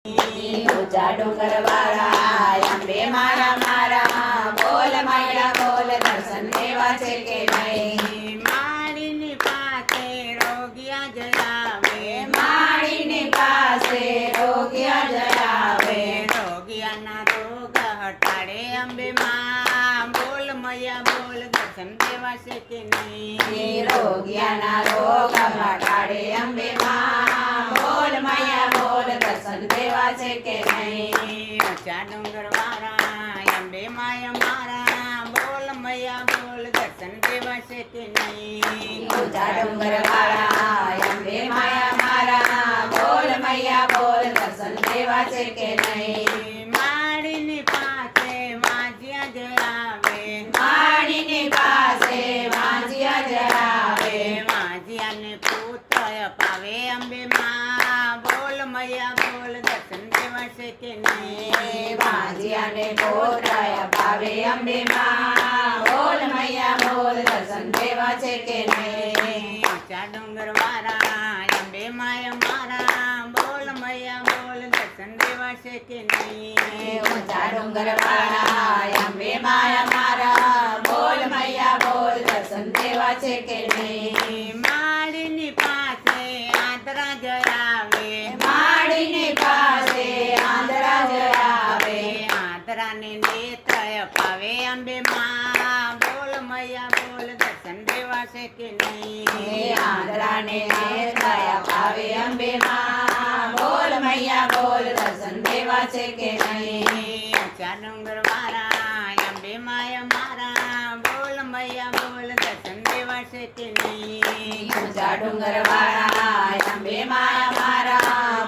ऊंचा डूंगर वाला अंबे मारा मारा बोल मैया बोल दर्शन देवा छे के नहीं। माळीनी पासे रोगिया जयावे माळीनी पासे रोगिया जयावे रोगियाना रोग हटाड़े अंबे मां बोल मैया बोल दर्शन देवा छे के नहीं। रोगियाना रोग हटाड़े अंबे मां बोल मैया बोल दर्शन देवा छे के नहीं। ऊंचा डूंगर वाला अंबे माया मारा बोल मैया बोल दर्शन देवा छे के नहीं। ऊंचा डूंगर वाला अंबे माया मारा बोल मैया बोल दर्शन देवा छे के नहीं। माळीनी पासे वाजिया जयावे माळीनी पासे वाजिया जयावे वाजियाने पुत्र पावे अंबे मां बोल मैया बोल दर्शन देवा छे के नहीं। वाजियाने पुत्र पावे अंबे मां बोल मैया बोल दर्शन देवा छे के नहीं। ऊंचा डूंगर वाला अंबे माया मारा बोल मैया बोल दर्शन देवा छे के नहीं। ऊंचा डूंगर वाला अंबे माया मारा बोल मैया बोल दर्शन देवा छे के नहीं। माळीनी पासे आदरा जयावे माळीनी पासे आंधळा जयावे आदराने नेत्र पावे अंबे मां बोल मैया बोल दर्शन देवा छे के नहीं। आंधळाने नेत्रया पावे अंबे मां बोल मैया बोल दर्शन देवा छे के नहीं। ऊंचा डूंगर वाला अंबे माया मारा बोल मैया बोल दर्शन देवा छे के नहीं। ऊंचा डूंगर वाला अंबे माया मारा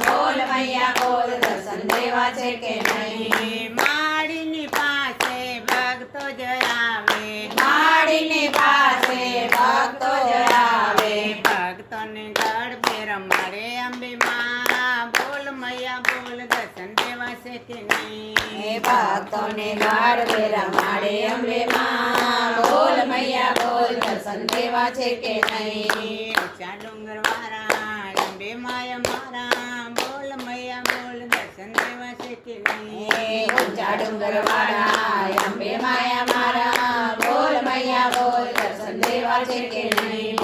बोल मैया बोल दर्शन देवा छे के नहीं। माळीनी पासे भक्तो जयावे माळीनी पासे भक्तो जयावे भक्तोने गरबे रमाड़े अंबे मां बोल मैया बोल दर्शन देवा छे के नहीं। भक्तों ने गरबे रमाड़े अंबे मां बोल मैया बोल दर्शन देवा छे के नहीं। ऊंचा डूंगर वाला अंबे माया मारा बोल मैया बोल दर्शन देवा छे के नहीं। ऊंचा डूंगर वाला अंबे माया मारा बोल मैया बोल दर्शन देवा छे के नहीं।